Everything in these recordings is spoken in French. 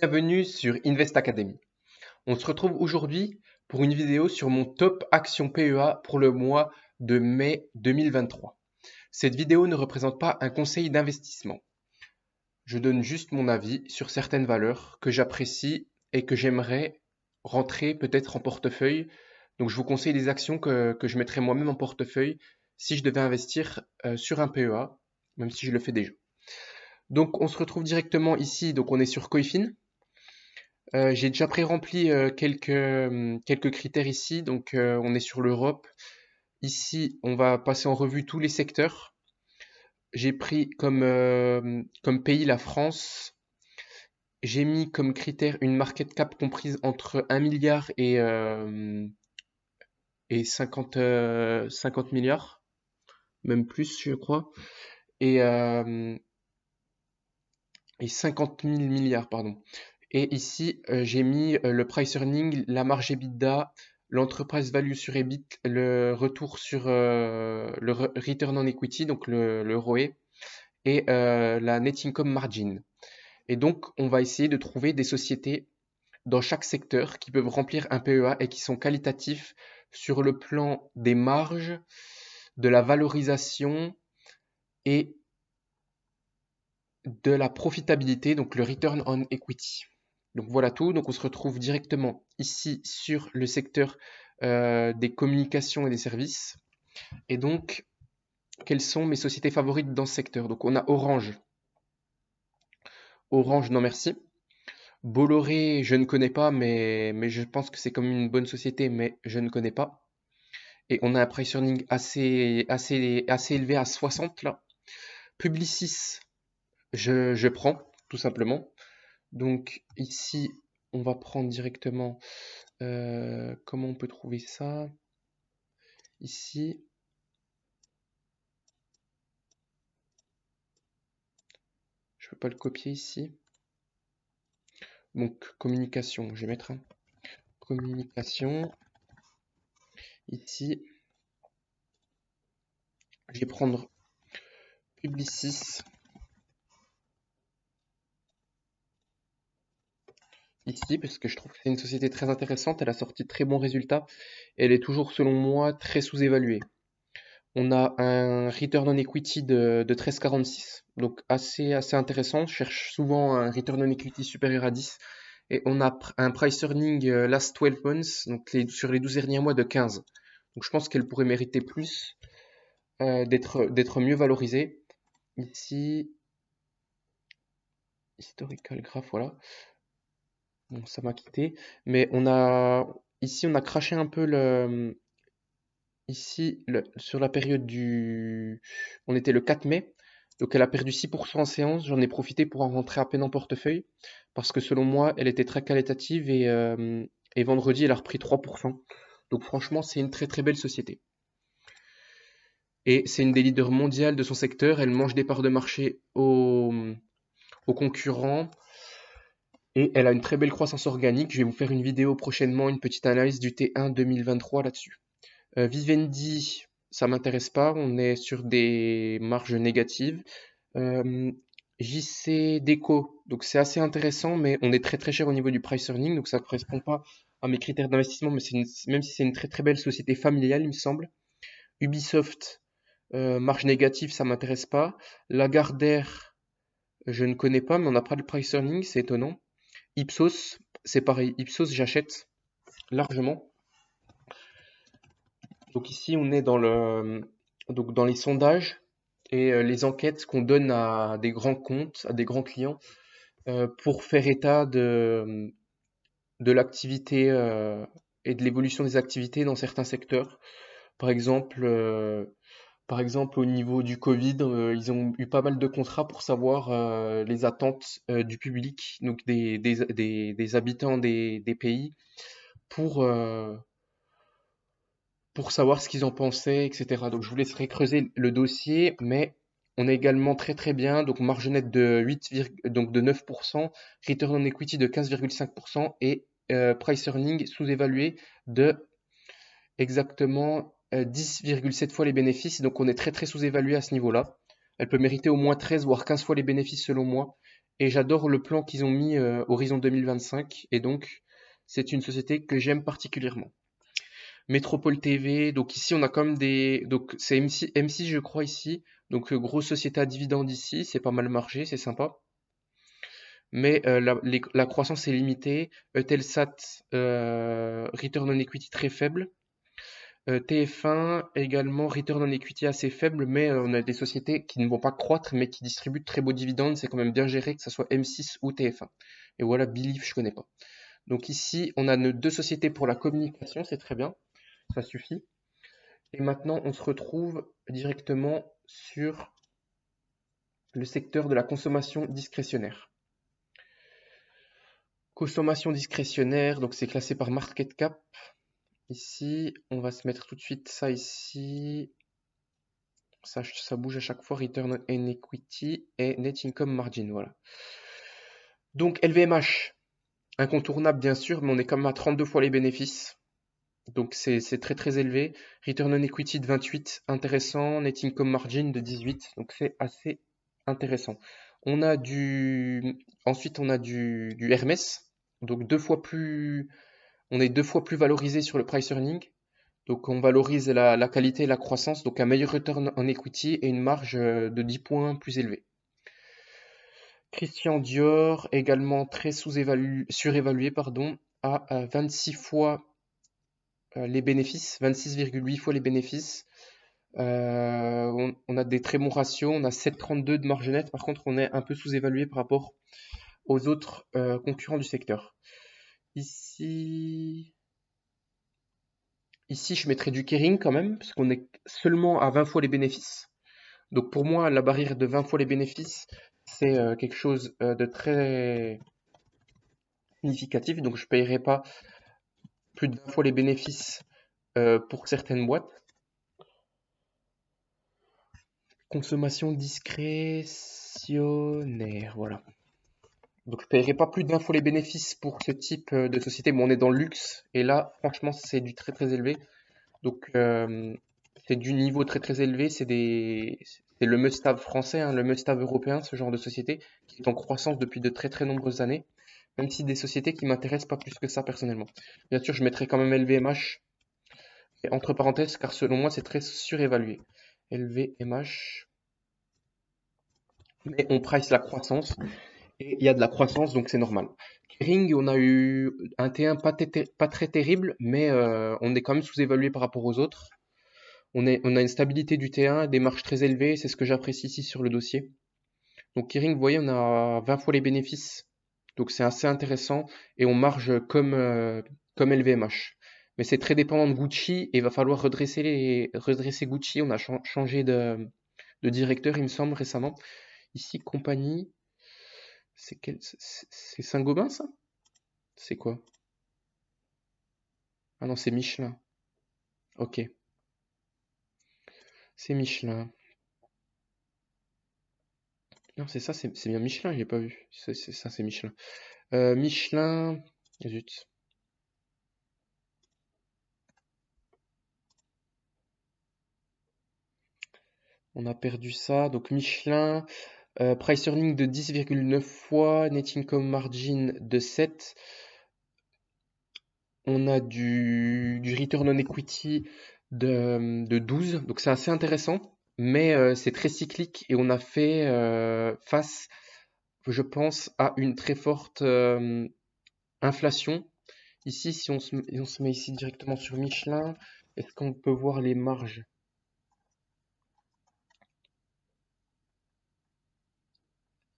Bienvenue sur Invest Academy. On se retrouve aujourd'hui pour une vidéo sur mon top action PEA pour le mois de mai 2023. Cette vidéo ne représente pas un conseil d'investissement. Je donne juste mon avis sur certaines valeurs que j'apprécie et que j'aimerais rentrer peut-être en portefeuille. Donc je vous conseille des actions que je mettrais moi-même en portefeuille si je devais investir sur un PEA, même si je le fais déjà. Donc on se retrouve directement ici, donc on est sur Coifin. J'ai déjà pré-rempli quelques critères ici, donc on est sur l'Europe. Ici, on va passer en revue tous les secteurs. J'ai pris comme pays la France. J'ai mis comme critère une market cap comprise entre 1 milliard et 50 milliards, même plus, je crois, et, euh, et 50 000 milliards, pardon. Et ici, j'ai mis le price earning, la marge EBITDA, l'enterprise value sur EBIT, le retour sur le return on equity, donc le ROE, et la net income margin. Et donc, on va essayer de trouver des sociétés dans chaque secteur qui peuvent remplir un PEA et qui sont qualitatifs sur le plan des marges, de la valorisation et de la profitabilité, donc le return on equity. Donc voilà tout. Donc on se retrouve directement ici sur le secteur des communications et des services. Et donc, quelles sont mes sociétés favorites dans ce secteur? Donc on a Orange. Orange, non merci. Bolloré, je ne connais pas, mais je pense que c'est comme une bonne société, mais je ne connais pas. Et on a un price earning assez élevé à 60 là. Publicis, je prends, tout simplement. Donc ici, on va prendre directement, comment on peut trouver ça? Ici, je peux pas le copier ici. Donc communication, je vais mettre un communication. Ici, je vais prendre Publicis. Ici, parce que je trouve que c'est une société très intéressante, elle a sorti de très bons résultats, et elle est toujours, selon moi, très sous-évaluée. On a un return on equity de 13,46, donc assez intéressant. Je cherche souvent un return on equity supérieur à 10. Et on a un price earning last 12 months, donc sur les 12 derniers mois de 15. Donc je pense qu'elle pourrait mériter plus d'être mieux valorisée. Ici, historical graph, voilà. Bon, ça m'a quitté. Mais ici, on a craché un peu ici, sur la période on était le 4 mai. Donc elle a perdu 6% en séance. J'en ai profité pour en rentrer à peine en portefeuille. Parce que selon moi, elle était très qualitative et vendredi, elle a repris 3%. Donc franchement, c'est une très très belle société. Et c'est une des leaders mondiales de son secteur. Elle mange des parts de marché aux concurrents. Et elle a une très belle croissance organique. Je vais vous faire une vidéo prochainement, une petite analyse du T1 2023 là-dessus. Vivendi, ça m'intéresse pas. On est sur des marges négatives. JC Deco, donc c'est assez intéressant, mais on est très très cher au niveau du price earning, donc ça ne correspond pas à mes critères d'investissement, mais même si c'est une très très belle société familiale, il me semble. Ubisoft, marge négative, ça m'intéresse pas. Lagardère, je ne connais pas, mais on n'a pas de price earning, c'est étonnant. Ipsos, c'est pareil. Ipsos, j'achète largement. Donc ici, on est donc dans les sondages et les enquêtes qu'on donne à des grands comptes, à des grands clients, pour faire état de l'activité et de l'évolution des activités dans certains secteurs. Par exemple, euh, Par exemple, au niveau du Covid, ils ont eu pas mal de contrats pour savoir les attentes du public, donc des habitants des pays, pour, euh, pour savoir ce qu'ils en pensaient, etc. Donc je vous laisserai creuser le dossier, mais on est également très très bien, donc marge nette de 9%, return on equity de 15,5% et price earning sous-évalué de exactement 10,7 fois les bénéfices. Donc on est très très sous-évalué à ce niveau-là. Elle peut mériter au moins 13 voire 15 fois les bénéfices selon moi. et j'adore le plan qu'ils ont mis Horizon 2025 et donc c'est une société que j'aime particulièrement. Métropole TV, donc ici on a quand même donc c'est M6 je crois ici, donc grosse société à dividendes ici, c'est pas mal margé, c'est sympa. Mais la croissance est limitée. Eutelsat, return on equity très faible. TF1 également, return on equity assez faible, mais on a des sociétés qui ne vont pas croître, mais qui distribuent de très beaux dividendes. C'est quand même bien géré, que ce soit M6 ou TF1. Et voilà, Believe, je connais pas. Donc ici, on a nos deux sociétés pour la communication, c'est très bien, ça suffit. Et maintenant, on se retrouve directement sur le secteur de la consommation discrétionnaire. Consommation discrétionnaire, donc c'est classé par market cap. Ici, on va se mettre tout de suite ça ici. Ça bouge à chaque fois, return on equity et net income margin, voilà. Donc LVMH, incontournable bien sûr, mais on est quand même à 32 fois les bénéfices. Donc c'est très très élevé. Return on equity de 28, intéressant. Net income margin de 18, donc c'est assez intéressant. Ensuite on a du Hermès, donc on est 2 fois plus valorisé sur le price earning. Donc on valorise la qualité et la croissance, donc un meilleur return en equity et une marge de 10 points plus élevée. Christian Dior, également très surévalué, à 26 fois les bénéfices, 26,8 fois les bénéfices. On a des très bons ratios, on a 7,32 de marge nette, par contre on est un peu sous-évalué par rapport aux autres concurrents du secteur. Ici, je mettrais du Kering quand même, parce qu'on est seulement à 20 fois les bénéfices. Donc pour moi, la barrière de 20 fois les bénéfices, c'est quelque chose de très significatif. Donc je ne payerai pas plus de 20 fois les bénéfices pour certaines boîtes. Consommation discrétionnaire, voilà. Donc je ne payerai pas plus de 20 fois les bénéfices pour ce type de société. Bon, on est dans le luxe, et là, franchement, c'est du très très élevé. Donc c'est du niveau très très élevé, c'est le must-have français, hein, le must-have européen, ce genre de société, qui est en croissance depuis de très très nombreuses années, même si des sociétés qui m'intéressent pas plus que ça personnellement. Bien sûr, je mettrai quand même LVMH, entre parenthèses, car selon moi c'est très surévalué. LVMH, mais on price la croissance, et il y a de la croissance, donc c'est normal. Kering, on a eu un T1 pas très terrible, mais on est quand même sous-évalué par rapport aux autres. On a une stabilité du T1, des marges très élevées, c'est ce que j'apprécie ici sur le dossier. Donc Kering, vous voyez, on a 20 fois les bénéfices, donc c'est assez intéressant, et on marge comme LVMH. Mais c'est très dépendant de Gucci, et il va falloir redresser Gucci. On a changé de directeur, il me semble, récemment. Ici, compagnie, c'est Saint-Gobain, ça? C'est quoi? Ah non, c'est Michelin. Ok, c'est Michelin. Non, c'est ça, c'est bien Michelin, je l'ai pas vu. C'est ça, c'est Michelin. Michelin. Zut. On a perdu ça. Donc Michelin, price earning de 10,9 fois, net income margin de 7. On a du return on equity de 12. Donc c'est assez intéressant, mais c'est très cyclique et on a fait face, je pense, à une très forte inflation. Ici, si on se met ici directement sur Michelin, est-ce qu'on peut voir les marges?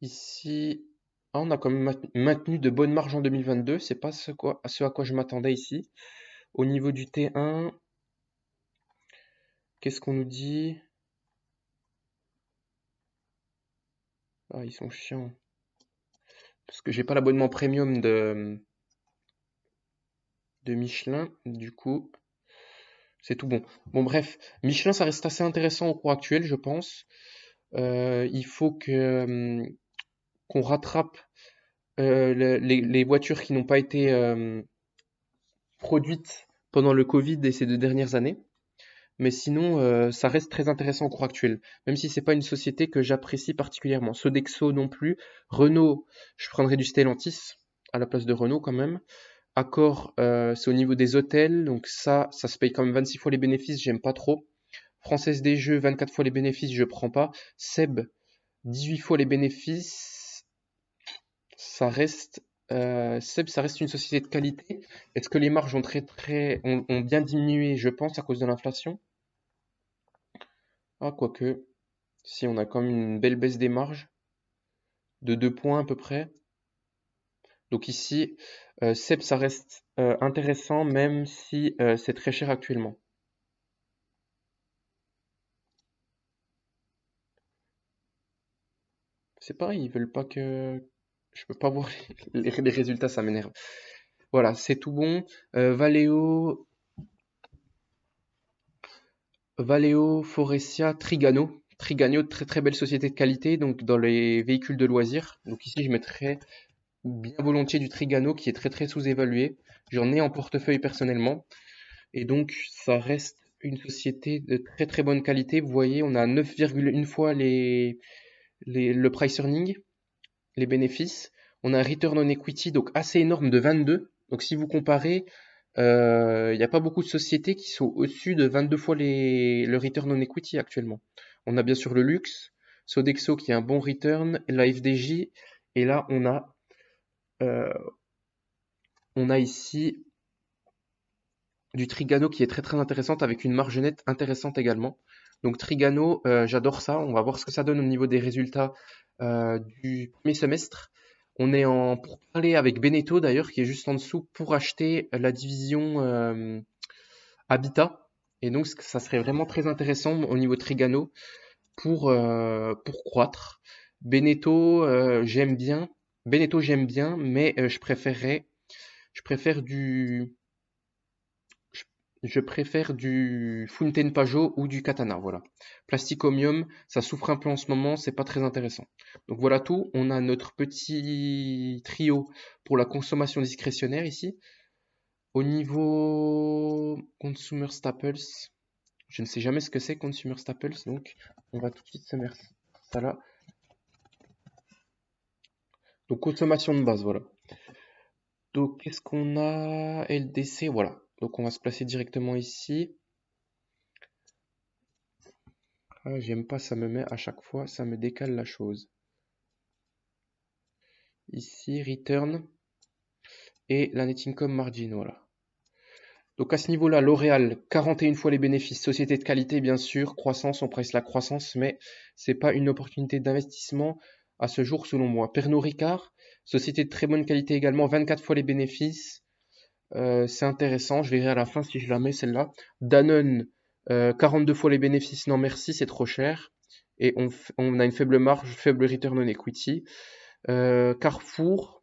Ici, on a quand même maintenu de bonnes marges en 2022. C'est pas ce à quoi je m'attendais ici. Au niveau du T1, qu'est-ce qu'on nous dit? Ah, ils sont chiants. Parce que j'ai pas l'abonnement premium de Michelin. Du coup, c'est tout bon. Bon, bref, Michelin, ça reste assez intéressant au cours actuel, je pense. Il faut qu'on rattrape les voitures qui n'ont pas été produites pendant le Covid et ces 2 dernières années. Mais sinon, ça reste très intéressant au cours actuel, même si c'est pas une société que j'apprécie particulièrement. Sodexo non plus. Renault, je prendrais du Stellantis à la place de Renault quand même. Accor, c'est au niveau des hôtels, donc ça se paye quand même 26 fois les bénéfices, j'aime pas trop. Française des Jeux, 24 fois les bénéfices, je prends pas. Seb, 18 fois les bénéfices, ça reste, Seb, ça reste une société de qualité. Est-ce que les marges ont bien diminué, je pense, à cause de l'inflation? Ah, quoique, si on a quand même une belle baisse des marges, de 2 points à peu près. Donc ici, Seb, ça reste intéressant, même si c'est très cher actuellement. C'est pareil, ils veulent pas que... Je peux pas voir les résultats, ça m'énerve. Voilà, c'est tout bon. Valeo, Forestia, Trigano. Trigano, très très belle société de qualité, donc dans les véhicules de loisirs. Donc ici, je mettrais bien volontiers du Trigano qui est très très sous-évalué. J'en ai en portefeuille personnellement. Et donc, ça reste une société de très très bonne qualité. Vous voyez, on a 9,1 fois le price earning, les bénéfices. On a un return on equity donc assez énorme de 22. Donc si vous comparez, il n'y a pas beaucoup de sociétés qui sont au-dessus de 22 fois le return on equity actuellement. On a bien sûr le luxe, Sodexo qui a un bon return, la FDJ, et là euh, on a ici du Trigano qui est très très intéressante avec une marge nette intéressante également. Donc Trigano, j'adore ça. On va voir ce que ça donne au niveau des résultats du premier semestre. On est en pour parler avec Beneteau d'ailleurs qui est juste en dessous pour acheter la division Habitat. Et donc ça serait vraiment très intéressant au niveau Trigano pour croître. Beneteau, j'aime bien. Beneteau, j'aime bien, mais je préfère du je je préfère du Fountaine Pajot ou du Katana, voilà. Plasticomium, ça souffre un peu en ce moment, c'est pas très intéressant. Donc voilà tout, on a notre petit trio pour la consommation discrétionnaire ici. Au niveau Consumer Staples, je ne sais jamais ce que c'est Consumer Staples, donc on va tout de suite se mettre ça là. Donc consommation de base, voilà. Donc qu'est-ce qu'on a? LDC, voilà. Donc on va se placer directement ici. Ah, j'aime pas, ça me met à chaque fois, ça me décale la chose. Ici, return et la net income margin, voilà. Donc à ce niveau-là, L'Oréal, 41 fois les bénéfices, société de qualité bien sûr, croissance, on presse la croissance, mais c'est pas une opportunité d'investissement à ce jour selon moi. Pernod Ricard, société de très bonne qualité également, 24 fois les bénéfices, c'est intéressant, je verrai à la fin si je la mets celle-là. Danone, 42 fois les bénéfices, non merci, c'est trop cher. Et on a une faible marge, faible return on equity. Carrefour,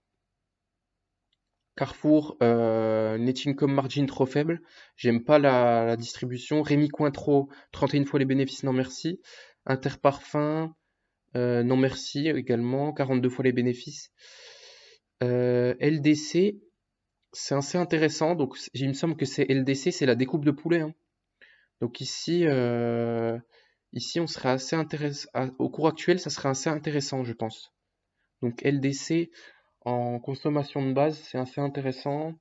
net income margin trop faible. J'aime pas la distribution. Rémi Cointreau, 31 fois les bénéfices, non merci. Interparfum, non merci également, 42 fois les bénéfices. LDC, c'est assez intéressant. Donc, il me semble que c'est LDC, c'est la découpe de poulet, hein. Donc ici, on serait assez intéressant. Au cours actuel, ça serait assez intéressant, je pense. Donc LDC en consommation de base, c'est assez intéressant.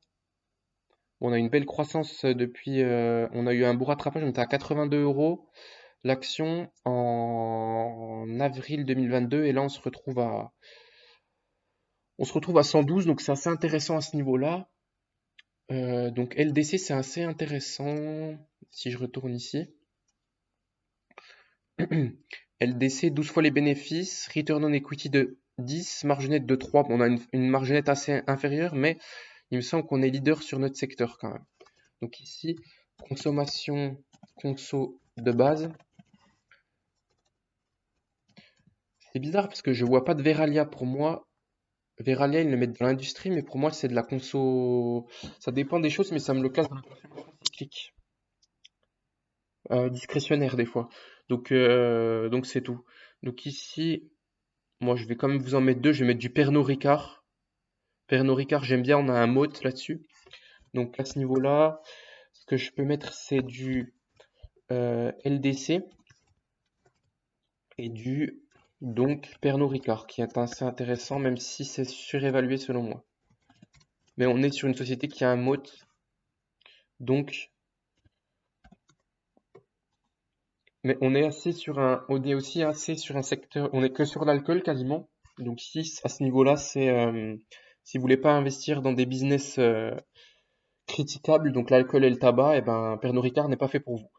Bon, on a une belle croissance depuis. On a eu un beau rattrapage, on était à 82 € l'action en avril 2022 et là on se retrouve à 112, donc c'est assez intéressant à ce niveau-là. Donc LDC, c'est assez intéressant. Si je retourne ici. LDC, 12 fois les bénéfices, return on equity de 10, marge nette de 3. Bon, on a une marge nette assez inférieure, mais il me semble qu'on est leader sur notre secteur quand même. Donc ici, consommation conso de base. C'est bizarre parce que je vois pas de Veralia pour moi. Veralia, ils le mettent dans l'industrie, mais pour moi, c'est de la conso. Ça dépend des choses, mais ça me le classe dans la consommation cyclique. Discrétionnaire des fois. Donc c'est tout. Donc ici, moi, je vais quand même vous en mettre deux. Je vais mettre du Pernod Ricard. Pernod Ricard, j'aime bien, on a un mot là-dessus. Donc à ce niveau-là, ce que je peux mettre, c'est du LDC et du donc Pernod Ricard, qui est assez intéressant, même si c'est surévalué selon moi. Mais on est sur une société qui a un moat, donc, mais on est aussi assez sur un secteur, on est que sur l'alcool quasiment. Donc ici, à ce niveau-là, si vous voulez pas investir dans des business critiquables, donc l'alcool et le tabac, et ben Pernod Ricard n'est pas fait pour vous.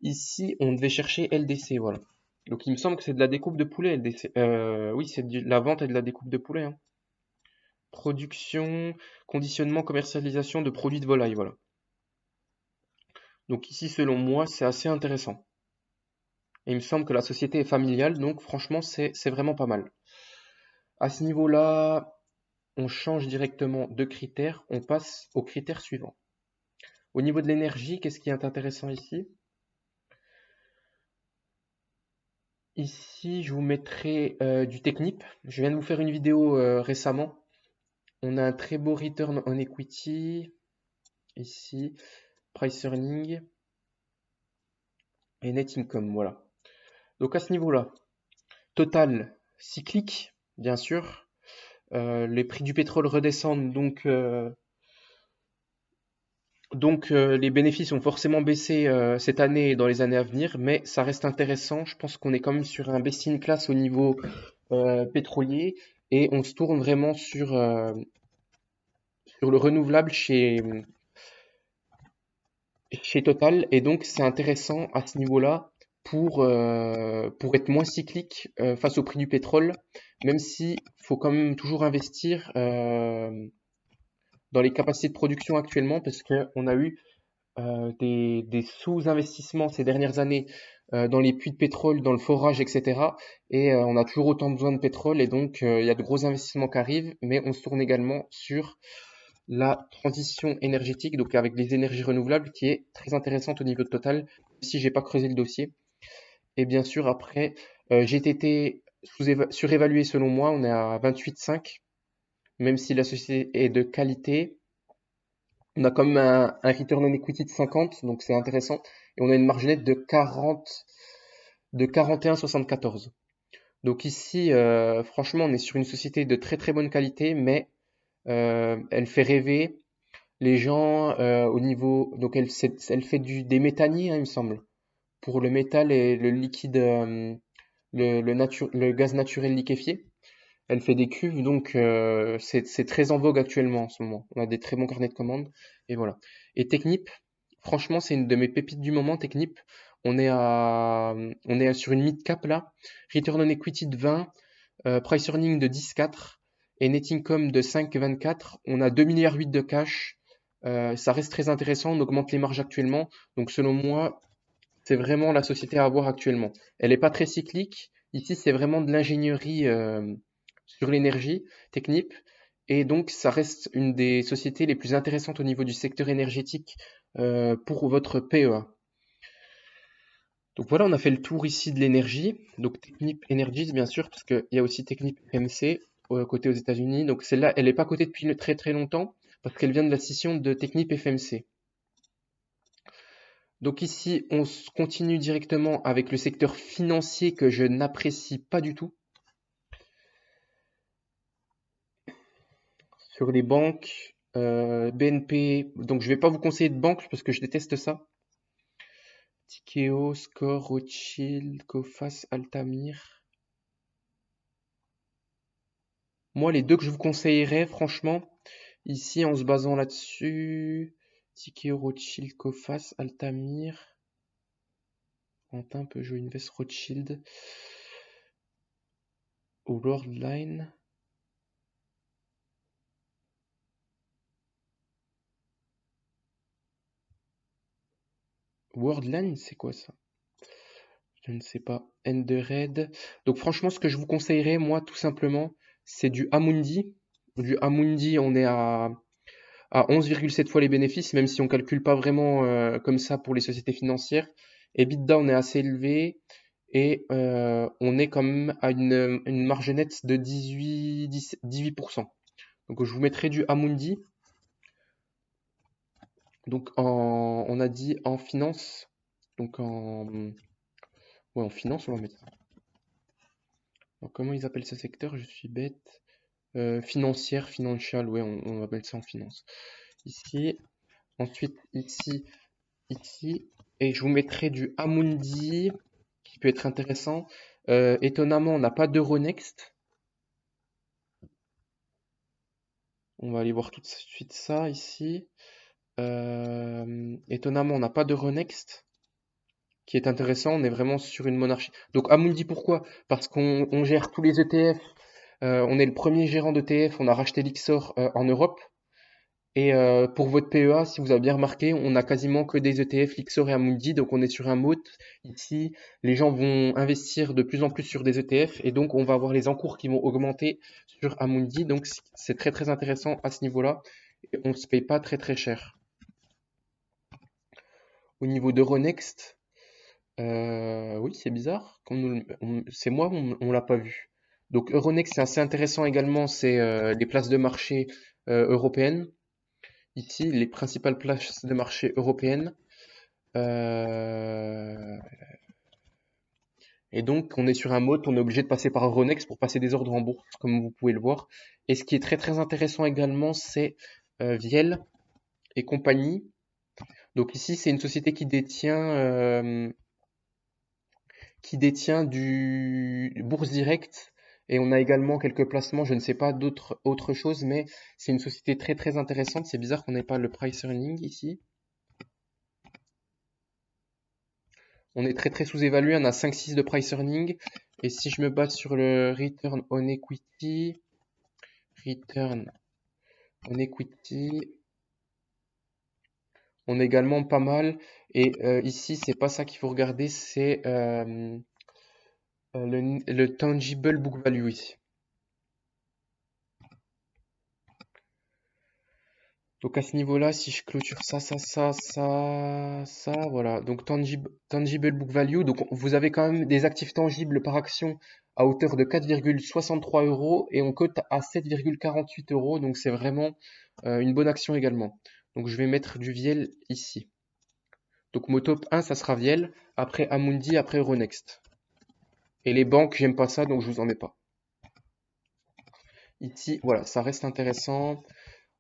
Ici, on devait chercher LDC, voilà. Donc il me semble que c'est de la découpe de poulet, LDC. Oui, c'est de la vente et de la découpe de poulet, hein. Production, conditionnement, commercialisation de produits de volaille, voilà. Donc ici, selon moi, c'est assez intéressant. Et il me semble que la société est familiale, donc franchement, c'est vraiment pas mal. À ce niveau-là, on change directement de critères, on passe aux critères suivants. Au niveau de l'énergie, qu'est-ce qui est intéressant ici? Ici, je vous mettrai du Technip. Je viens de vous faire une vidéo récemment. On a un très beau return on equity. Ici, price earning et net income, voilà. Donc à ce niveau-là, total cyclique, bien sûr. Les prix du pétrole redescendent, donc les bénéfices ont forcément baissé cette année et dans les années à venir, mais ça reste intéressant. Je pense qu'on est quand même sur un best in class au niveau pétrolier et on se tourne vraiment sur le renouvelable chez Total. Et donc c'est intéressant à ce niveau-là pour être moins cyclique face au prix du pétrole, même si faut quand même toujours investir dans les capacités de production actuellement parce qu'on a eu des sous-investissements ces dernières années dans les puits de pétrole, dans le forage, etc. Et on a toujours autant besoin de pétrole et donc il y a de gros investissements qui arrivent, mais on se tourne également sur la transition énergétique, donc avec les énergies renouvelables, qui est très intéressante au niveau de Total, si j'ai pas creusé le dossier. Et bien sûr, après, GTT surévalué selon moi, on est à 28,5, même si la société est de qualité. On a quand même un return on equity de 50, donc c'est intéressant. Et on a une marge nette de 41,74. Donc ici, franchement, on est sur une société de très très bonne qualité, mais elle fait rêver les gens au niveau. Donc elle fait des méthaniers, hein, il me semble, pour le métal et le liquide, le gaz naturel liquéfié. Elle fait des cuves, donc c'est très en vogue actuellement en ce moment. On a des très bons carnets de commandes, et voilà. Et Technip, franchement, c'est une de mes pépites du moment, Technip. On est sur une mid-cap là, return on equity de 20, price earning de 10,4 et net income de 5,24. On a 2,8 milliards de cash. Ça reste très intéressant, on augmente les marges actuellement. Donc selon moi, c'est vraiment la société à avoir actuellement. Elle n'est pas très cyclique. Ici, c'est vraiment de l'ingénierie sur l'énergie, Technip. Et donc, ça reste une des sociétés les plus intéressantes au niveau du secteur énergétique pour votre PEA. Donc voilà, on a fait le tour ici de l'énergie. Donc Technip Energies, bien sûr, parce qu'il y a aussi Technip MC côté aux États-Unis. Donc celle-là, elle n'est pas cotée depuis très très longtemps parce qu'elle vient de la scission de Technip FMC. Donc ici, on continue directement avec le secteur financier que je n'apprécie pas du tout. Sur les banques, BNP, donc je vais pas vous conseiller de banque parce que je déteste ça. Tikeo, Score, Rothschild, Coface, Altamir. Moi, les deux que je vous conseillerais, franchement, ici en se basant là-dessus, Tikeo, Rothschild, Coface, Altamir, Quentin, Peugeot Invest, Rothschild, ou Worldline. Worldline, c'est quoi ça? Je ne sais pas. Endered. Donc franchement, ce que je vous conseillerais, moi, tout simplement, c'est du Amundi. Du Amundi, on est à 11,7 fois les bénéfices, même si on calcule pas vraiment comme ça pour les sociétés financières. EBITDA, on est assez élevé et on est quand même à une marge nette de 18%. Donc je vous mettrai du Amundi. Donc on a dit en finance, Donc ouais, en finance, on va mettre ça. Alors, comment ils appellent ce secteur? Je suis bête. Financière, financial, ouais, on va mettre ça en finance. Ici, ensuite ici, ici, et je vous mettrai du Amundi qui peut être intéressant. Étonnamment, on n'a pas d'Euronext. On va aller voir tout de suite ça ici. Étonnamment, on n'a pas d'Euronext qui est intéressant. On est vraiment sur une monarchie. Donc Amundi, pourquoi? Parce qu'on gère tous les ETF. On est le premier gérant d'ETF. On a racheté l'Ixor en Europe. Et pour votre PEA, si vous avez bien remarqué, on a quasiment que des ETF, Lixor et Amundi, donc on est sur un mode. Ici, les gens vont investir de plus en plus sur des ETF et donc on va avoir les encours qui vont augmenter sur Amundi. Donc c'est très très intéressant à ce niveau-là. Et on ne se paye pas très très cher. Au niveau d'Euronext, oui, c'est bizarre. C'est moi, on l'a pas vu. Donc Euronext, c'est assez intéressant également, c'est les places de marché européennes. Ici, les principales places de marché européennes. Euh, et donc, on est sur un mode, on est obligé de passer par Euronext pour passer des ordres en bourse, comme vous pouvez le voir. Et ce qui est très très intéressant également, c'est Viel et compagnie. Donc ici, c'est une société qui détient du Bourse Direct. Et on a également quelques placements, je ne sais pas autre chose, mais c'est une société très très intéressante. C'est bizarre qu'on n'ait pas le price earning ici. On est très très sous-évalué, on a 5-6 de price earning. Et si je me base sur le return on equity, on est également pas mal. Et ici, c'est pas ça qu'il faut regarder, c'est le tangible book value ici. Donc à ce niveau-là, si je clôture ça, voilà. Donc tangible book value. Donc vous avez quand même des actifs tangibles par action à hauteur de 4,63 euros et on cote à 7,48 euros. Donc c'est vraiment une bonne action également. Donc je vais mettre du Viel ici. Donc mon top 1, ça sera Viel, après Amundi, après Euronext. Et les banques, j'aime pas ça, donc je vous en mets pas. Ici, voilà, ça reste intéressant.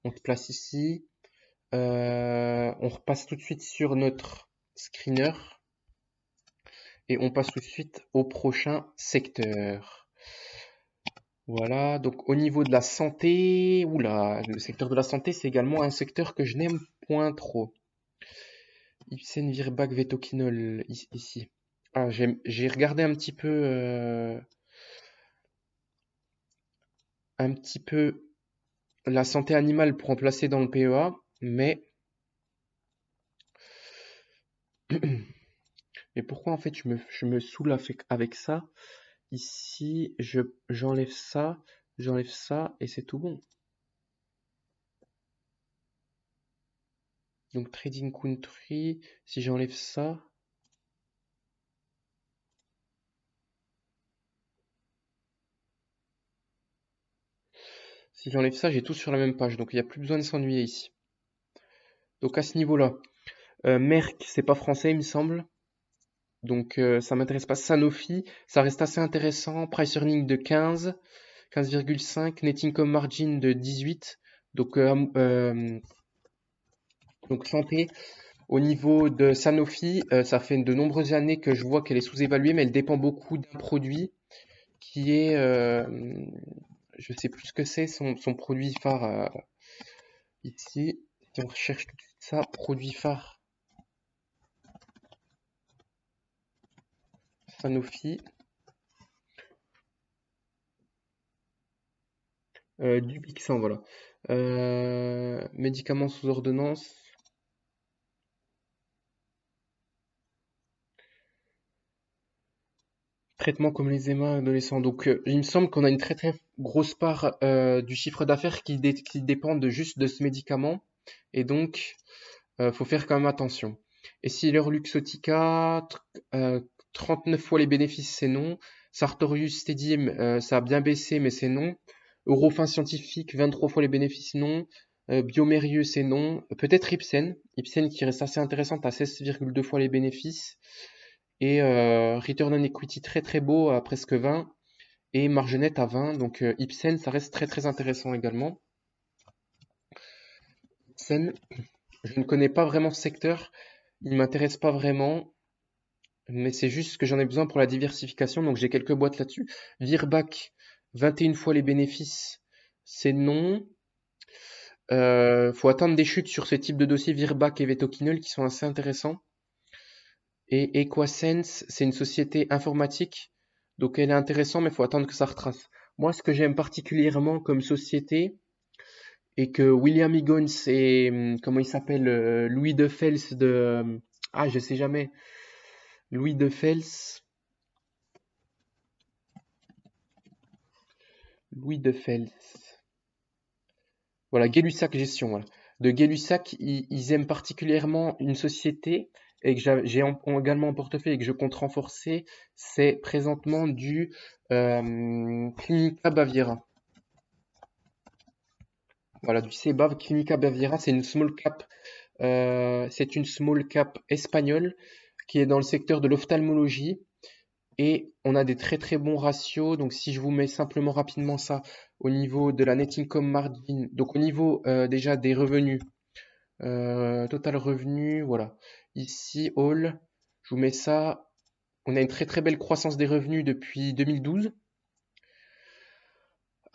On te place ici. On repasse tout de suite sur notre screener et on passe tout de suite au prochain secteur. Voilà, donc au niveau de la santé, oula, le secteur de la santé, c'est également un secteur que je n'aime point trop. Ipsen Virbac Vetoquinol, ici. Ah, j'ai regardé un petit peu la santé animale pour en placer dans le PEA, mais mais pourquoi en fait je me saoule avec ça? Ici, j'enlève ça et c'est tout bon. Donc Trading Country, si j'enlève ça, j'ai tout sur la même page, donc il n'y a plus besoin de s'ennuyer ici. Donc à ce niveau-là, Merck, c'est pas français, il me semble. Donc ça m'intéresse pas. Sanofi, ça reste assez intéressant. Price earning de 15,5, net income margin de 18. Donc santé. Au niveau de Sanofi, ça fait de nombreuses années que je vois qu'elle est sous-évaluée, mais elle dépend beaucoup d'un produit qui est, je sais plus ce que c'est, son produit phare ici. Si on recherche tout de suite ça, produit phare Sanofi, Dupixent, voilà. Médicaments sous ordonnance. Traitement comme les eczéma adolescents. Donc, il me semble qu'on a une très très grosse part du chiffre d'affaires qui dépend juste de ce médicament. Et donc, faut faire quand même attention. Et si leur Luxottica, 39 fois les bénéfices, c'est non. Sartorius Stedim, ça a bien baissé, mais c'est non. Eurofin Scientifique, 23 fois les bénéfices, non. Biomérieux, c'est non. Peut-être Ipsen. Ipsen qui reste assez intéressante à 16,2 fois les bénéfices. Et return on equity très très beau à presque 20. Et marge nette à 20. Donc Ipsen, ça reste très très intéressant également. Ipsen, je ne connais pas vraiment ce secteur. Il m'intéresse pas vraiment. Mais c'est juste que j'en ai besoin pour la diversification. Donc j'ai quelques boîtes là-dessus. Virbac, 21 fois les bénéfices. C'est non. Faut attendre des chutes sur ce type de dossier Virbac et Vetoquinol qui sont assez intéressants. Et Equasense, c'est une société informatique, donc elle est intéressante, mais il faut attendre que ça retrace. Moi, ce que j'aime particulièrement comme société, et que William Higgins et comment il s'appelle, Louis de Fels je sais jamais, Louis de Fels, Louis de Fels, voilà, Gay-Lussac Gestion, voilà. De Gay-Lussac, ils aiment particulièrement une société et que également en portefeuille et que je compte renforcer, c'est présentement du Clinica Baviera. Voilà, du CEBAV, Clinica Baviera, c'est une small cap espagnole qui est dans le secteur de l'ophtalmologie et on a des très très bons ratios. Donc si je vous mets simplement rapidement ça au niveau de la net income margin, donc au niveau déjà des revenus, total revenu, voilà. Ici, all, je vous mets ça. On a une très très belle croissance des revenus depuis 2012.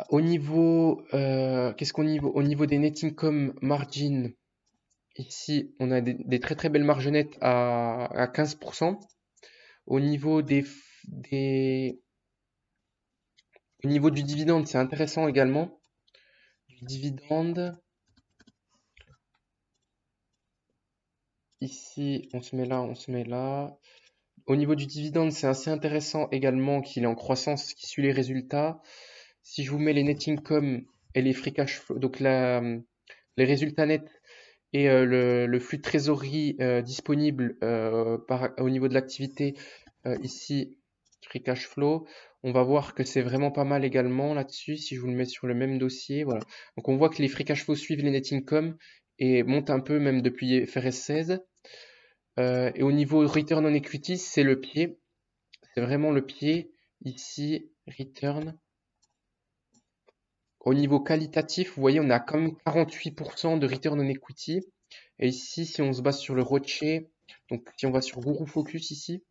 Au niveau, au niveau des net income margin, ici, on a des très très belles marges nettes à 15%. Au niveau des, au niveau du dividende, c'est intéressant également. Du dividende, ici, on se met là, on se met là. Au niveau du dividende, c'est assez intéressant également qu'il est en croissance, qui suit les résultats. Si je vous mets les net income et les free cash flow, donc les résultats nets et le flux de trésorerie disponible au niveau de l'activité, ici, free cash flow, on va voir que c'est vraiment pas mal également là-dessus, si je vous le mets sur le même dossier. Voilà. Donc on voit que les free cash flow suivent les net income et montent un peu même depuis IFRS 16. Et au niveau return on equity, c'est le pied. C'est vraiment le pied. Ici, return. Au niveau qualitatif, vous voyez, on a quand même 48% de return on equity. Et ici, si on se base sur le ROCE, donc si on va sur Guru Focus ici,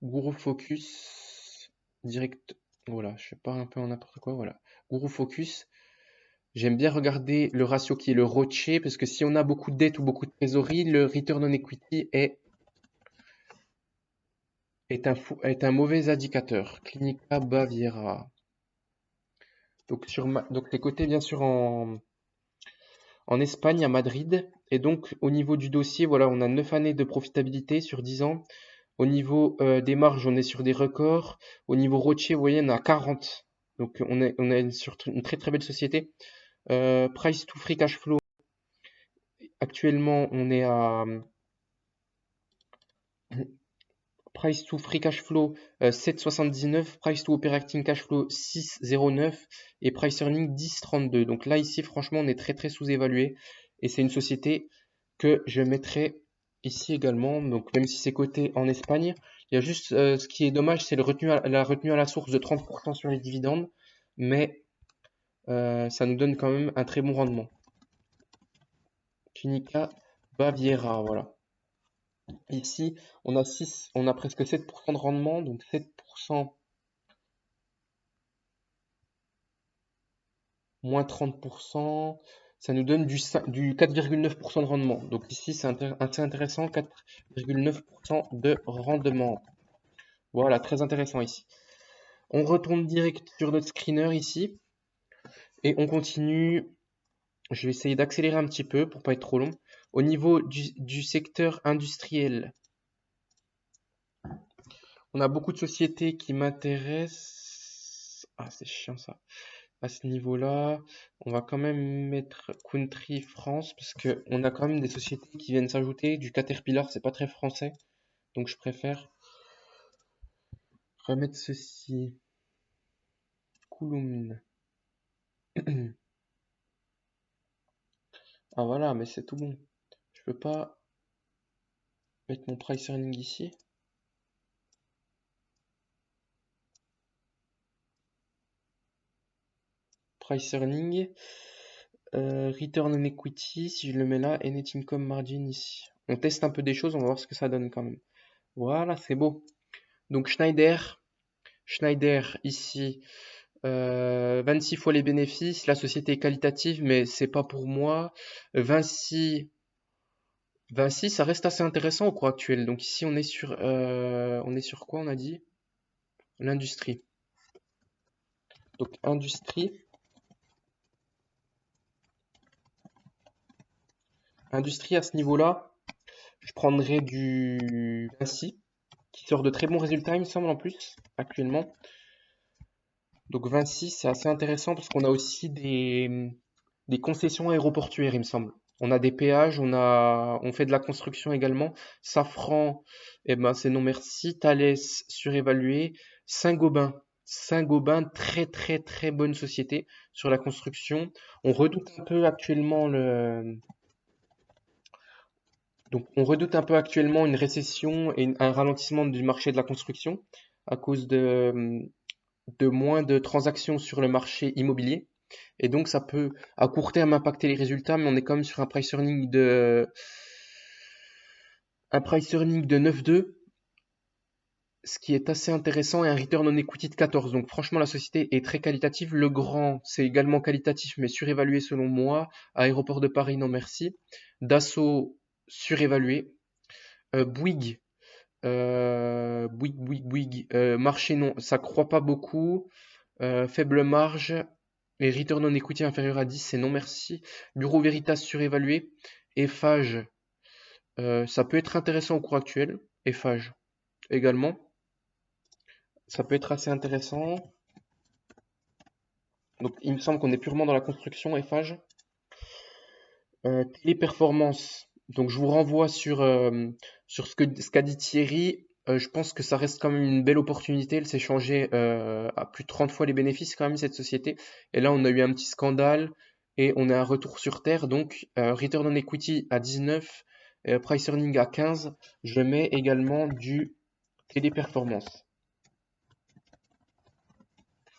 Guru Focus, direct, voilà, je fais pas un peu en n'importe quoi, voilà. Guru Focus, j'aime bien regarder le ratio qui est le ROCE, parce que si on a beaucoup de dettes ou beaucoup de trésorerie, le return on equity est un mauvais indicateur. Clinica Baviera. Donc les côtés bien sûr en Espagne, à Madrid. Et donc au niveau du dossier, voilà, on a 9 années de profitabilité sur 10 ans. Au niveau des marges, on est sur des records. Au niveau ROCE, vous voyez, on a 40. Donc on est sur une très très belle société. Price to free cash flow, actuellement on est à price to free cash flow 7,79, price to operating cash flow 6,09 et price earning 10,32. Donc là ici franchement on est très très sous-évalué et c'est une société que je mettrai ici également. Donc même si c'est coté en Espagne, il y a juste ce qui est dommage, c'est la retenue à la source de 30% sur les dividendes, mais ça nous donne quand même un très bon rendement. Clinica Baviera, voilà. Ici, on a presque 7% de rendement, donc 7% moins 30%, ça nous donne du 4,9% de rendement. Donc ici, c'est assez intéressant, 4,9% de rendement. Voilà, très intéressant ici. On retourne direct sur notre screener ici et on continue. Je vais essayer d'accélérer un petit peu pour pas être trop long. Au niveau du secteur industriel, on a beaucoup de sociétés qui m'intéressent. Ah, c'est chiant ça. À ce niveau-là, on va quand même mettre Country France parce que on a quand même des sociétés qui viennent s'ajouter. Du Caterpillar, c'est pas très français, donc je préfère remettre ceci. Coulomb. Ah voilà, mais c'est tout bon. Je peux pas mettre mon price earning ici. Price earning, return on equity, si je le mets là, et net income margin ici. On teste un peu des choses, on va voir ce que ça donne quand même. Voilà, c'est beau. Donc Schneider ici, 26 fois les bénéfices. La société est qualitative, mais c'est pas pour moi. Vinci, ça reste assez intéressant au cours actuel. Donc ici, on est sur quoi, on a dit? L'industrie. Donc industrie à ce niveau-là, je prendrais du Vinci, qui sort de très bons résultats, il me semble, en plus, actuellement. Donc Vinci, c'est assez intéressant parce qu'on a aussi des concessions aéroportuaires, il me semble. On a des péages, on fait de la construction également. Safran, eh ben, c'est non merci. Thales, surévalué. Saint-Gobain, très très très bonne société sur la construction. On redoute un peu actuellement une récession et un ralentissement du marché de la construction à cause de moins de transactions sur le marché immobilier. Et donc, ça peut à court terme impacter les résultats, mais on est quand même sur un price earning de 9,2, ce qui est assez intéressant, et un return on equity de 14. Donc, franchement, la société est très qualitative. Le Grand, c'est également qualitatif, mais surévalué selon moi. Aéroport de Paris, non merci. Dassault, surévalué. Bouygues, Bouygues, marché non, ça croît pas beaucoup. Faible marge et return on equity inférieur à 10, c'est non merci. Bureau Veritas surévalué. Eiffage, ça peut être intéressant au cours actuel. Eiffage également, ça peut être assez intéressant. Donc il me semble qu'on est purement dans la construction Eiffage. Téléperformance, donc je vous renvoie sur ce qu'a dit Thierry. Je pense que ça reste quand même une belle opportunité. Elle s'est changée à plus de 30 fois les bénéfices quand même, cette société. Et là, on a eu un petit scandale et on a un retour sur terre. Donc, return on equity à 19, price earning à 15. Je mets également du téléperformance,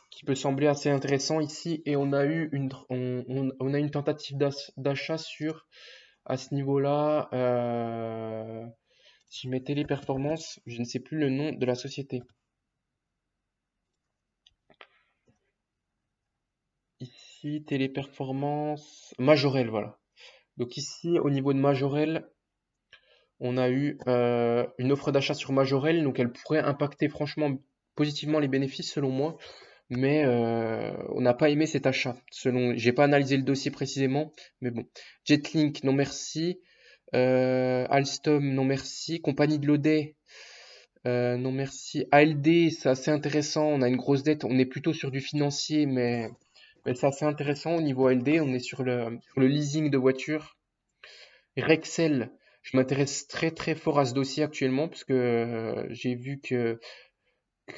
qui peut sembler assez intéressant ici. Et on a eu on a une tentative d'achat à ce niveau-là. Si je mets téléperformance, je ne sais plus le nom de la société. Ici, téléperformance, Majorel, voilà. Donc ici, au niveau de Majorel, on a eu une offre d'achat sur Majorel, donc elle pourrait impacter franchement positivement les bénéfices selon moi, mais on n'a pas aimé cet achat. J'ai pas analysé le dossier précisément, mais bon. Jetlink, non merci. Alstom, non merci. Compagnie de l'Odet, non merci. ALD, c'est assez intéressant. On a une grosse dette. On est plutôt sur du financier, mais c'est assez intéressant au niveau ALD. On est sur le leasing de voitures. Rexel, je m'intéresse très très fort à ce dossier actuellement parce que j'ai vu que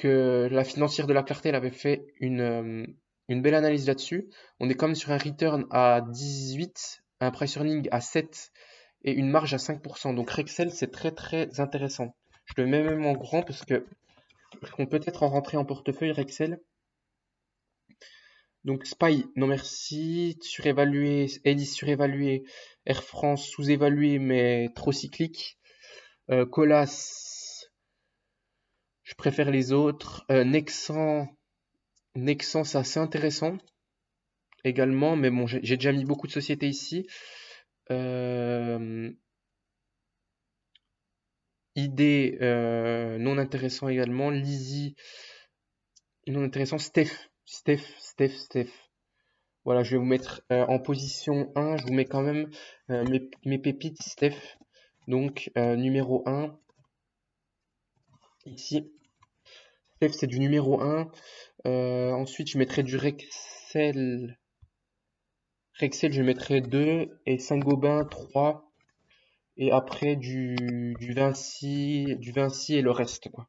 la financière de la Clarté elle avait fait une belle analyse là-dessus. On est quand même sur un return à 18, un price earning à 7 et une marge à 5%. Donc Rexel, c'est très très intéressant. Je le mets même en grand parce que je compte peut-être en rentrer en portefeuille Rexel. Donc Spy, non merci. Surévalué, Elis surévalué. Air France sous-évalué mais trop cyclique. Colas, je préfère les autres. Nexan, c'est assez intéressant également, mais bon, j'ai déjà mis beaucoup de sociétés ici. Euh, ID, non intéressant également. Lizzy, non intéressant. Steph. Voilà, je vais vous mettre en position 1. Je vous mets quand même mes pépites Steph. Donc, numéro 1. Ici, Steph, c'est du numéro 1. Ensuite, je mettrai du Rexel. Je mettrai 2. Et Saint-Gobain, 3. Et après, du Vinci et le reste, quoi.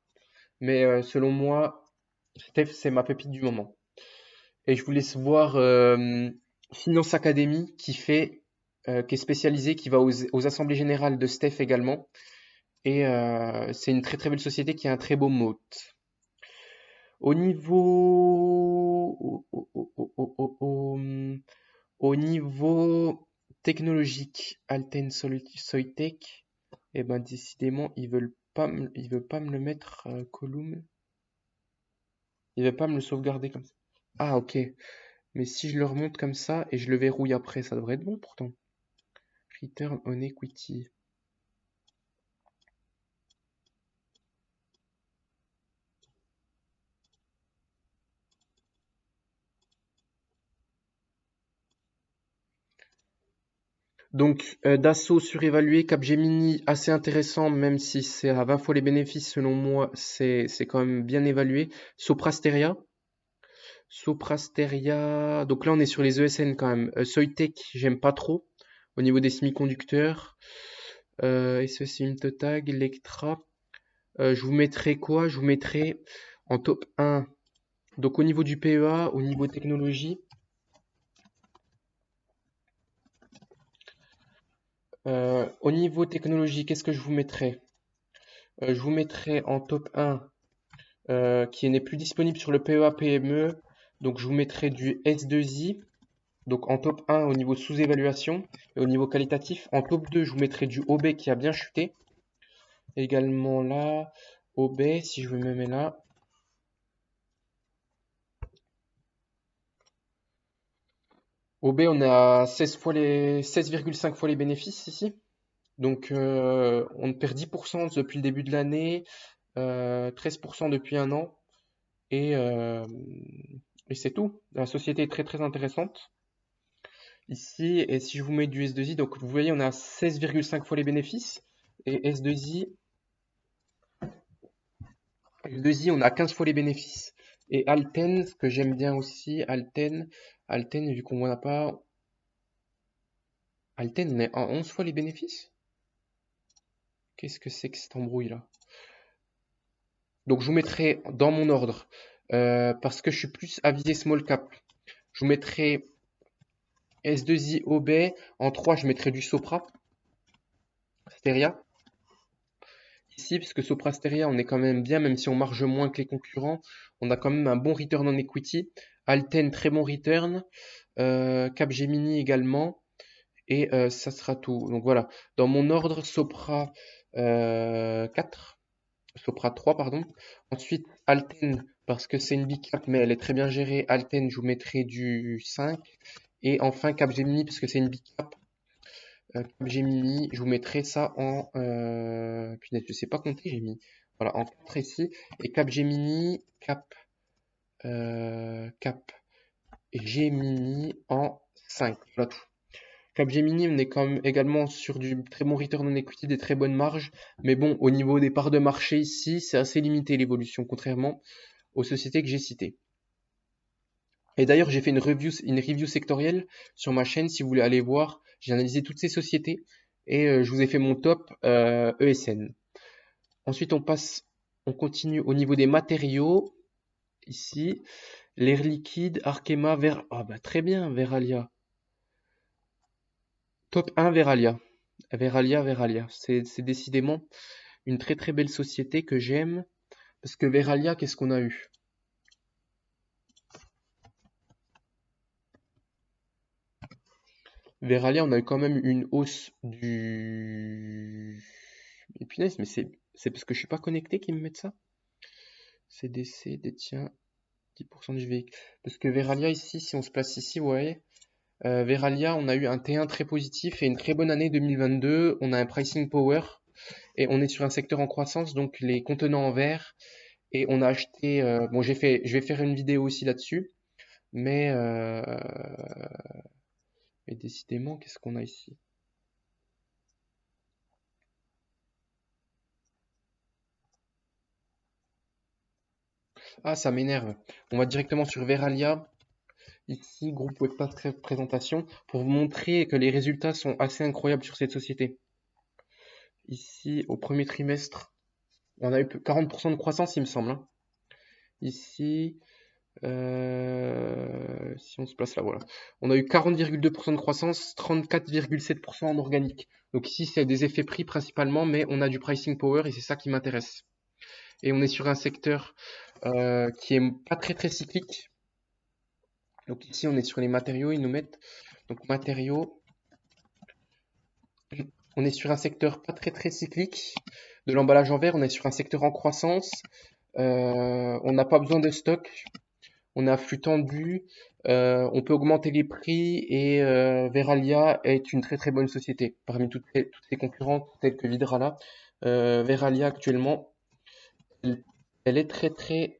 Mais selon moi, Steph, c'est ma pépite du moment. Et je vous laisse voir Finance Academy qui fait qui est spécialisé, qui va aux assemblées générales de Steph également. Et c'est une très très belle société qui a un très beau moat. Au niveau, au niveau technologique, Alten Soitec, eh ben décidément ils veulent pas me le mettre Column. Ils veulent pas me le sauvegarder comme ça. Ah ok, mais si je le remonte comme ça et je le verrouille après, ça devrait être bon pourtant. Return on equity. Donc Dassault surévalué, Capgemini assez intéressant, même si c'est à 20 fois les bénéfices selon moi, c'est quand même bien évalué. Soprasteria, donc là on est sur les ESN quand même. Soitec, j'aime pas trop au niveau des semi-conducteurs. SEC Intotag, Electra. Je vous mettrai quoi? Je vous mettrai en top 1. Donc au niveau du PEA, au niveau technologie, au niveau technologie, qu'est-ce que je vous mettrai? Je vous mettrai en top 1 qui n'est plus disponible sur le PEA PME. Donc je vous mettrai du S2I. Donc en top 1 au niveau sous-évaluation et au niveau qualitatif. En top 2, je vous mettrai du OB qui a bien chuté. Également là, OB, si je me mets là. OB, on est à 16,5 fois les bénéfices ici. Donc on perd 10% depuis le début de l'année, 13% depuis un an. Et, euh, et c'est tout. La société est très très intéressante. Ici, et si je vous mets du S2I, donc vous voyez, on a 16,5 fois les bénéfices. Et S2I, on a 15 fois les bénéfices. Et Alten, ce que j'aime bien aussi, Alten, vu qu'on voit pas, Alten, on est à 11 fois les bénéfices? Qu'est-ce que c'est que cette embrouille là? Donc je vous mettrai dans mon ordre, parce que je suis plus avisé small cap. Je vous mettrai S2I OB. En 3, je mettrai du Sopra Steria. Ici, puisque Sopra Steria, on est quand même bien, même si on marge moins que les concurrents. On a quand même un bon return on equity. Alten, très bon return. Capgemini également. Et ça sera tout. Donc voilà. Dans mon ordre, Sopra 4. Sopra 3, pardon. Ensuite, Alten, parce que c'est une big cap, mais elle est très bien gérée. Alten, je vous mettrai du 5. Et enfin, Capgemini, parce que c'est une big cap. Capgemini, je vous mettrai ça en... punaise, je sais pas compter, j'ai mis... Voilà, en 4 ici. Et Capgemini, Gemini en 5. Voilà tout. Capgemini, on est quand même également sur du très bon return on equity, des très bonnes marges. Mais bon, au niveau des parts de marché ici, c'est assez limité l'évolution, contrairement aux sociétés que j'ai citées. Et d'ailleurs, j'ai fait une review sectorielle sur ma chaîne, si vous voulez aller voir. J'ai analysé toutes ces sociétés et je vous ai fait mon top ESN. Ensuite, on continue au niveau des matériaux. Ici, l'air liquide, Arkema, ah bah très bien, Veralia. Top 1, Veralia. Veralia. C'est décidément une très très belle société que j'aime. Parce que Veralia, qu'est-ce qu'on a eu? Veralia, on a eu quand même une hausse du... Et punaise, mais c'est parce que je suis pas connecté qu'ils me mettent ça? CDC détient 10% du véhicule. Parce que Veralia ici, si on se place ici, vous voyez, Veralia, on a eu un T1 très positif et une très bonne année 2022. On a un pricing power et on est sur un secteur en croissance, donc les contenants en verre. Et on a acheté, bon, je vais faire une vidéo aussi là-dessus, mais, mais décidément, qu'est-ce qu'on a ici? Ah, ça m'énerve. On va directement sur Veralia. Ici, groupe webpack présentation, pour vous montrer que les résultats sont assez incroyables sur cette société. Ici, au premier trimestre, on a eu 40% de croissance, il me semble, hein. Ici, Si on se place là, voilà. On a eu 40,2% de croissance, 34,7% en organique. Donc ici, c'est des effets prix principalement, mais on a du pricing power et c'est ça qui m'intéresse. Et on est sur un secteur qui est pas très très cyclique. Donc ici, on est sur les matériaux, ils nous mettent. Donc matériaux, on est sur un secteur pas très très cyclique. De l'emballage en verre, on est sur un secteur en croissance. On n'a pas besoin de stock. On a un flux tendu, on peut augmenter les prix et Veralia est une très très bonne société. Parmi toutes les concurrentes telles que Vidrala, Veralia actuellement, elle, elle est très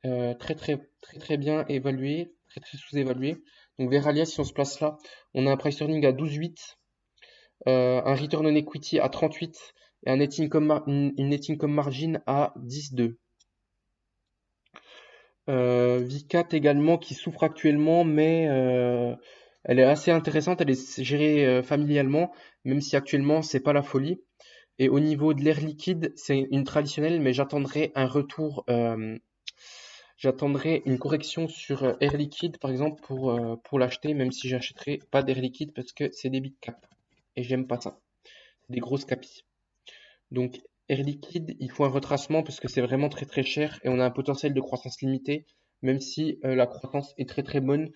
bien évaluée, très très sous-évaluée. Donc Veralia, si on se place là, on a un price earning à 12,8, un return on equity à 38 et un une net income margin à 10,2. Vicat également qui souffre actuellement, mais elle est assez intéressante. Elle est gérée familialement, même si actuellement c'est pas la folie. Et au niveau de l'air liquide, c'est une traditionnelle, mais j'attendrai un retour. J'attendrai une correction sur air liquide, par exemple, pour l'acheter, même si j'achèterai pas d'air liquide parce que c'est des big caps. Et j'aime pas ça. Des grosses capis. Donc, Air Liquide, il faut un retracement parce que c'est vraiment très très cher et on a un potentiel de croissance limité, même si la croissance est très très bonne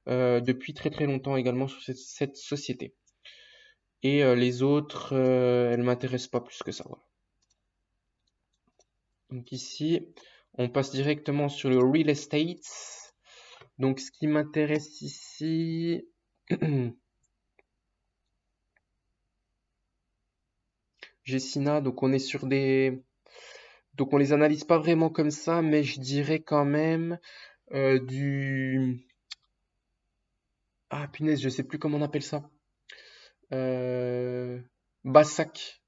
depuis très très longtemps également sur cette société. Et les autres, elles m'intéressent pas plus que ça. Voilà. Donc ici, on passe directement sur le real estate. Donc ce qui m'intéresse ici, Gessina, donc on est sur des... Donc on les analyse pas vraiment comme ça, mais je dirais quand même du... Ah punaise, je sais plus comment on appelle ça. Euh... Bassac.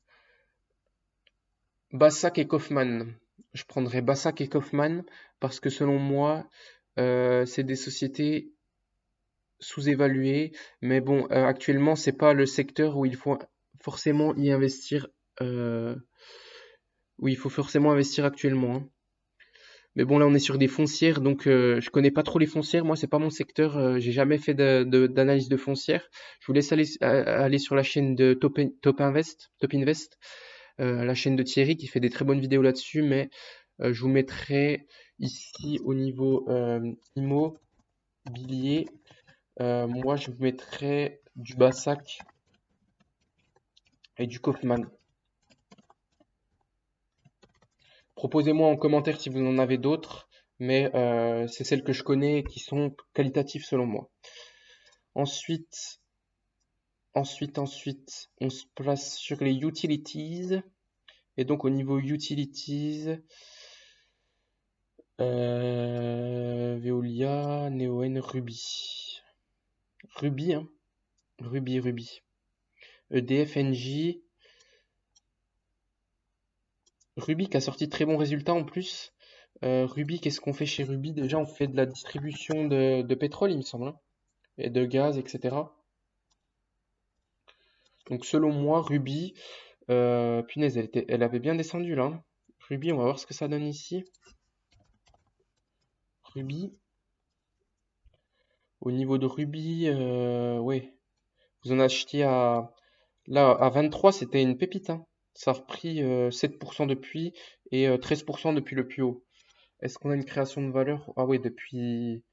Bassac et Kaufman. Je prendrais Bassac et Kaufman parce que selon moi, c'est des sociétés sous-évaluées. Mais bon, actuellement, c'est pas le secteur où il faut forcément y investir, euh, où il faut forcément investir actuellement, hein. Mais bon, là, on est sur des foncières, donc je connais pas trop les foncières. Moi, c'est pas mon secteur. J'ai jamais fait d'analyse de foncières. Je vous laisse aller sur la chaîne de Top Invest, Top Invest, la chaîne de Thierry qui fait des très bonnes vidéos là-dessus. Mais je vous mettrai ici au niveau immobilier. Moi, je vous mettrai du Bassac et du Kaufman. Proposez-moi en commentaire si vous en avez d'autres, mais c'est celles que je connais qui sont qualitatives selon moi. Ensuite, on se place sur les utilities. Et donc au niveau utilities, Veolia, Neoen, Ruby. Ruby, hein. Ruby. EDF, Engie. Ruby qui a sorti de très bons résultats en plus. Ruby, qu'est-ce qu'on fait chez Ruby? Déjà, on fait de la distribution de pétrole, il me semble, hein, et de gaz, etc. Donc selon moi, Ruby, punaise, elle avait bien descendu là, hein. Ruby, on va voir ce que ça donne ici. Ruby, au niveau de Ruby, ouais, vous en achetiez là, à 23, c'était une pépite, hein. Ça a repris 7% depuis et 13% depuis le plus haut. Est-ce qu'on a une création de valeur? Ah ouais, depuis...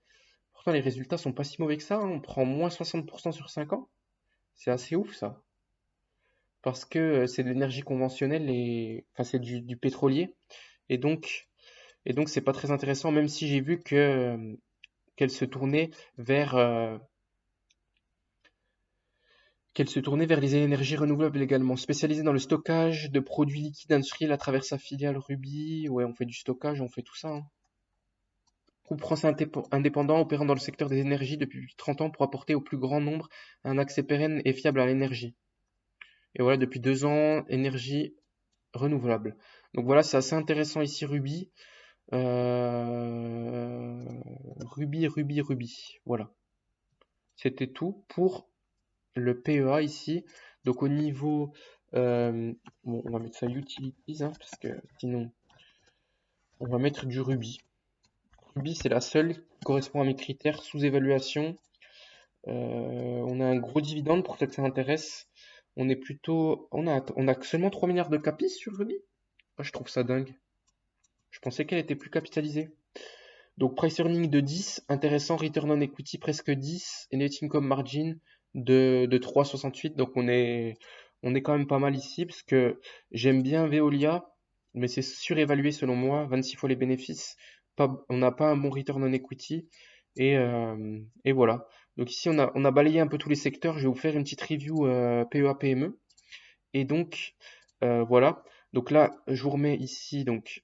Pourtant, les résultats sont pas si mauvais que ça, hein. On prend moins 60% sur 5 ans. C'est assez ouf, ça. Parce que c'est de l'énergie conventionnelle et... Enfin, c'est du pétrolier. Et donc, c'est pas très intéressant, même si j'ai vu qu'elle se tournait vers... qu'elle se tournait vers les énergies renouvelables également, spécialisée dans le stockage de produits liquides industriels à travers sa filiale Ruby. Ouais, on fait du stockage, on fait tout ça, hein. Groupe français indépendant opérant dans le secteur des énergies depuis plus de 30 ans pour apporter au plus grand nombre un accès pérenne et fiable à l'énergie. Et voilà, depuis 2 ans, énergie renouvelable. Donc voilà, c'est assez intéressant ici, Ruby. Ruby. Voilà. C'était tout pour le PEA ici. Donc au niveau... bon, on va mettre ça utilities, hein, parce que sinon, on va mettre du Ruby. Ruby, c'est la seule qui correspond à mes critères. Sous-évaluation. On a un gros dividende pour ceux que ça intéresse. On est plutôt. On a seulement 3 milliards de capis sur Ruby. Ah, je trouve ça dingue. Je pensais qu'elle était plus capitalisée. Donc price earning de 10, intéressant, return on equity presque 10 et net income margin de 3,68. Donc on est quand même pas mal ici parce que j'aime bien Veolia, mais c'est surévalué selon moi, 26 fois les bénéfices. On n'a pas un bon return on equity et voilà. Donc ici on a balayé un peu tous les secteurs. Je vais vous faire une petite review PEA PME. Et donc voilà. Donc là je vous remets ici donc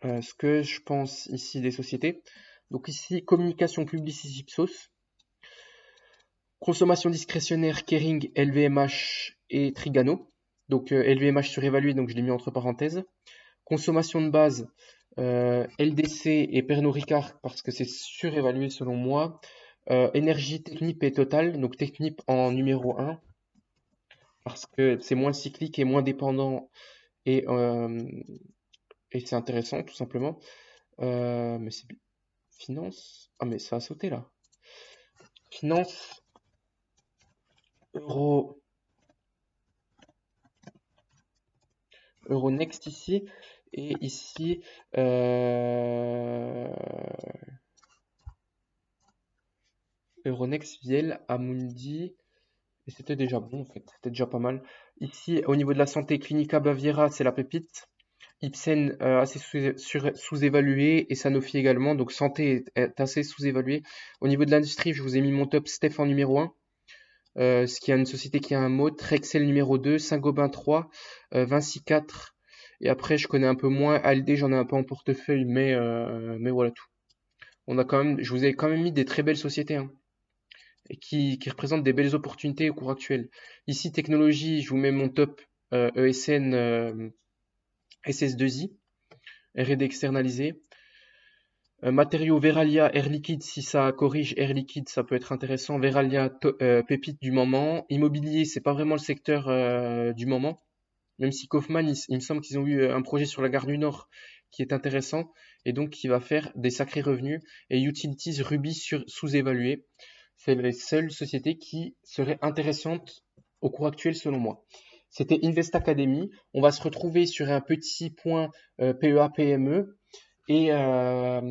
ce que je pense ici des sociétés. Donc ici, communication publicité Ipsos, consommation discrétionnaire Kering, LVMH et Trigano. Donc LVMH surévalué, donc je l'ai mis entre parenthèses. Consommation de base, LDC et Pernod Ricard parce que c'est surévalué selon moi. Énergie, Technip et Total, donc Technip en numéro 1 parce que c'est moins cyclique et moins dépendant et, euh, et c'est intéressant tout simplement. Mais c'est finance. Ah mais ça a sauté là. Finance, Euro, Euronext ici. Et ici, Euronext, Viel, Amundi. Et c'était déjà bon en fait, c'était déjà pas mal. Ici, au niveau de la santé, Clinica Baviera, c'est la pépite. Ipsen, assez sous-évalué. Et Sanofi également. Donc santé est assez sous-évalué. Au niveau de l'industrie, je vous ai mis mon top Steph en numéro 1. Ce qui a une société qui a un mot, Rexel numéro 2, Saint-Gobain 3, Vinci 4, et après je connais un peu moins, ALD j'en ai un peu en portefeuille, mais voilà tout. On a quand même, je vous ai quand même mis des très belles sociétés, hein, et qui représentent des belles opportunités au cours actuel. Ici, technologie, je vous mets mon top ESN SS2I, R&D externalisé. Matériaux Veralia, Air Liquide, si ça corrige Air Liquide, ça peut être intéressant. Veralia, pépite du moment. Immobilier, c'est pas vraiment le secteur du moment. Même si Kaufman, il me semble qu'ils ont eu un projet sur la gare du Nord qui est intéressant et donc qui va faire des sacrés revenus. Et Utilities, Ruby sous-évalué. C'est les seules sociétés qui seraient intéressantes au cours actuel selon moi. C'était Invest Academy. On va se retrouver sur un petit point PEA PME et à